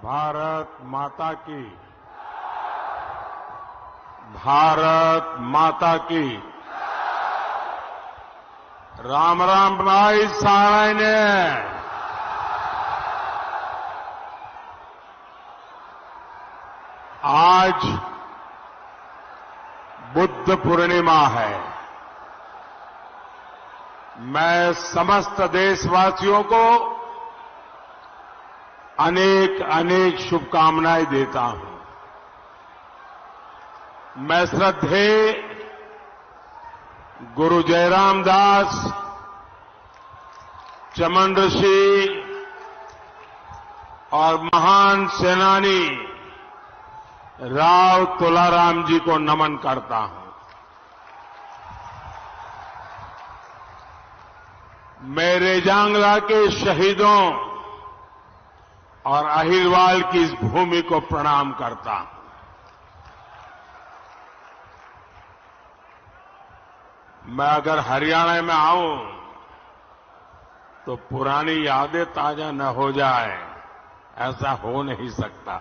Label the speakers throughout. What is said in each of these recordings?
Speaker 1: भारत माता की, भारत माता की। राम राम भाई साराय ने। आज बुद्ध पूर्णिमा है। मैं समस्त देशवासियों को अनेक अनेक शुभकामनाएं देता हूं। मैं श्रद्धेय गुरु जयराम दास, चमन ऋषि और महान सेनानी राव तुलाराम जी को नमन करता हूं। मैं रेजांगला के शहीदों और अहिरवाल की इस भूमि को प्रणाम करता हूं। मैं अगर हरियाणा में आऊं तो पुरानी यादें ताजा न हो जाए, ऐसा हो नहीं सकता।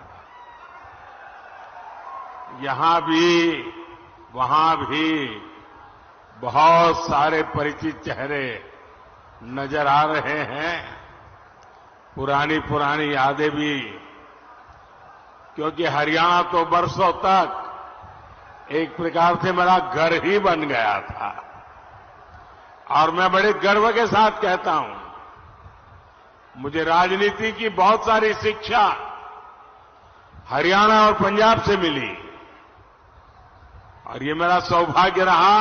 Speaker 1: यहां भी वहां भी बहुत सारे परिचित चेहरे नजर आ रहे हैं। पुरानी पुरानी यादें भी, क्योंकि हरियाणा तो बरसों तक एक प्रकार से मेरा घर ही बन गया था। और मैं बड़े गर्व के साथ कहता हूं, मुझे राजनीति की बहुत सारी शिक्षा हरियाणा और पंजाब से मिली, और ये मेरा सौभाग्य रहा,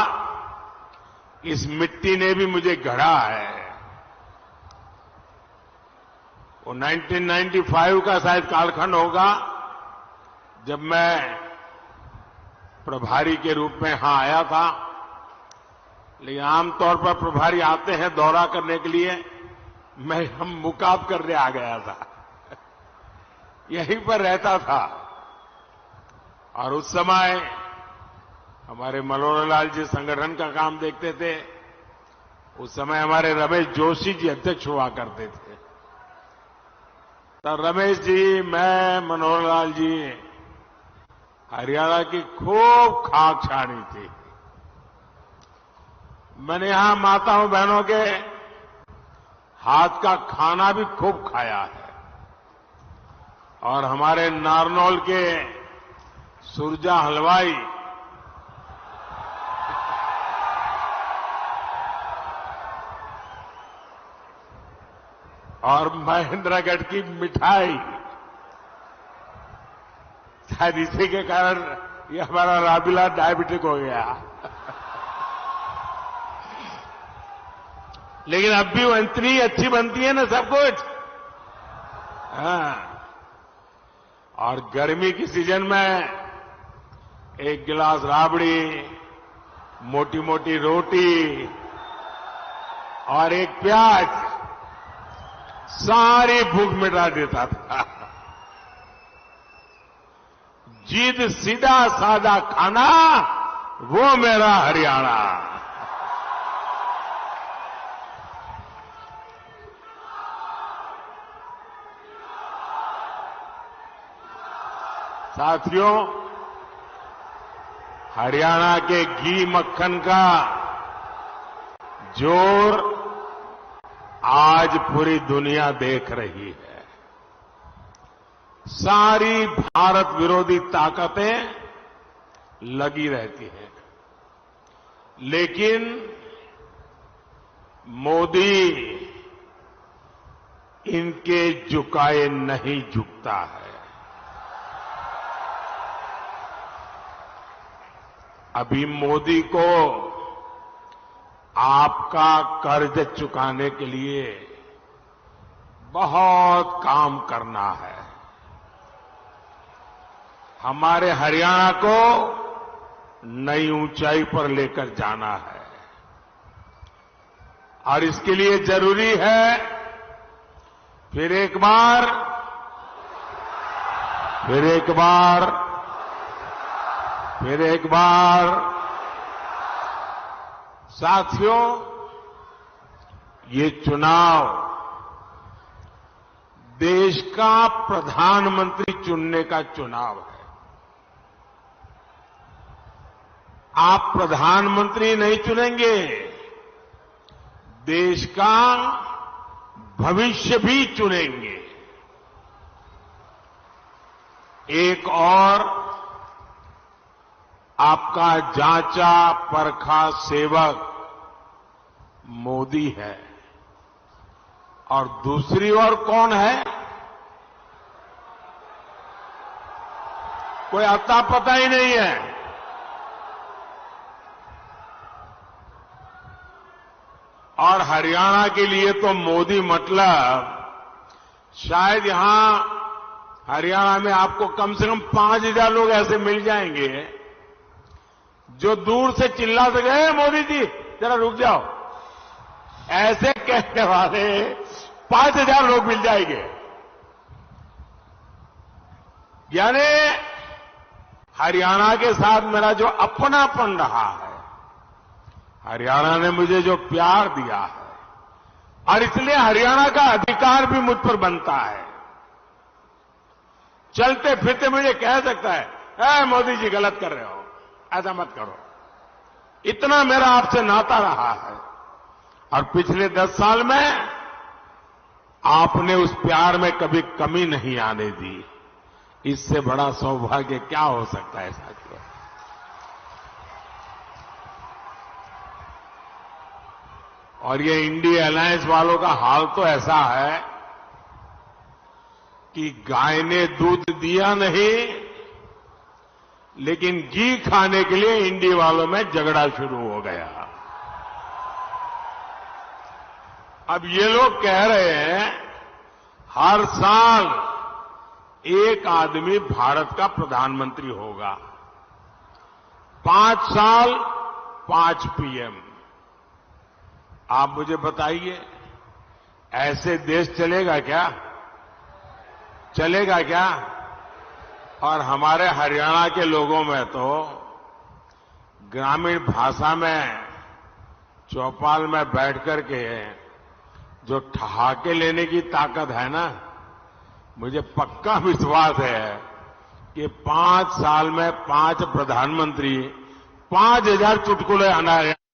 Speaker 1: इस मिट्टी ने भी मुझे गढ़ा है। वो 1995 का शायद कालखंड होगा, जब मैं प्रभारी के रूप में यहां आया था। लेकिन आमतौर पर प्रभारी आते हैं दौरा करने के लिए, हम मुकाब करने आ गया था। यहीं पर रहता था। और उस समय हमारे मनोहर लाल जी संगठन का काम देखते थे। उस समय हमारे रमेश जोशी जी अध्यक्ष हुआ करते थे। तो रमेश जी, मैं, मनोहर लाल जी हरियाणा की खूब खाक छानी थी। मैंने यहां माताओं बहनों के हाथ का खाना भी खूब खाया है। और हमारे नारनौल के सुरजा हलवाई और महेंद्रगढ़ की मिठाई, शायद इसी के कारण ये हमारा राबिला डायबिटिक हो गया। लेकिन अब भी वो इतनी अच्छी बनती है ना सब कुछ। हाँ। और गर्मी की सीजन में एक गिलास राबड़ी, मोटी मोटी रोटी और एक प्याज सारी भूख मिटा देता था। जिद सीधा सादा खाना, वो मेरा हरियाणा। साथियों, हरियाणा के घी मक्खन का जोर आज पूरी दुनिया देख रही है। सारी भारत विरोधी ताकतें लगी रहती हैं, लेकिन मोदी इनके झुकाए नहीं झुकता है। अभी मोदी को आपका कर्ज चुकाने के लिए बहुत काम करना है। हमारे हरियाणा को नई ऊंचाई पर लेकर जाना है। और इसके लिए जरूरी है, फिर एक बार साथियों, ये चुनाव देश का प्रधानमंत्री चुनने का चुनाव है। आप प्रधानमंत्री नहीं चुनेंगे, देश का भविष्य भी चुनेंगे। एक और आपका जांचा परखा सेवक मोदी है और दूसरी ओर कौन है? कोई अता पता ही नहीं है। और हरियाणा के लिए तो मोदी मतलब शायद यहां हरियाणा में आपको कम से कम 5,000 लोग ऐसे मिल जाएंगे जो दूर से चिल्ला सके, मोदी जी जरा रुक जाओ, ऐसे कहने वाले 5,000 लोग मिल जाएंगे। यानी हरियाणा के साथ मेरा जो अपनापन रहा है, हरियाणा ने मुझे जो प्यार दिया है, और इसलिए हरियाणा का अधिकार भी मुझ पर बनता है। चलते फिरते मुझे कह सकता है, मोदी जी गलत कर रहे हो, ऐसा मत करो। इतना मेरा आपसे नाता रहा है और पिछले 10 साल में आपने उस प्यार में कभी कमी नहीं आने दी। इससे बड़ा सौभाग्य क्या हो सकता है साथियों? और ये इंडिया अलायंस वालों का हाल तो ऐसा है कि गाय ने दूध दिया नहीं, लेकिन घी खाने के लिए इंडिया वालों में झगड़ा शुरू हो गया। अब ये लोग कह रहे हैं हर साल एक आदमी भारत का प्रधानमंत्री होगा, 5 साल 5 पीएम। आप मुझे बताइए, ऐसे देश चलेगा क्या? चलेगा क्या? और हमारे हरियाणा के लोगों में तो ग्रामीण भाषा में चौपाल में बैठ करके जो ठहाके लेने की ताकत है ना, मुझे पक्का विश्वास है कि 5 साल में 5 प्रधानमंत्री 5,000 चुटकुले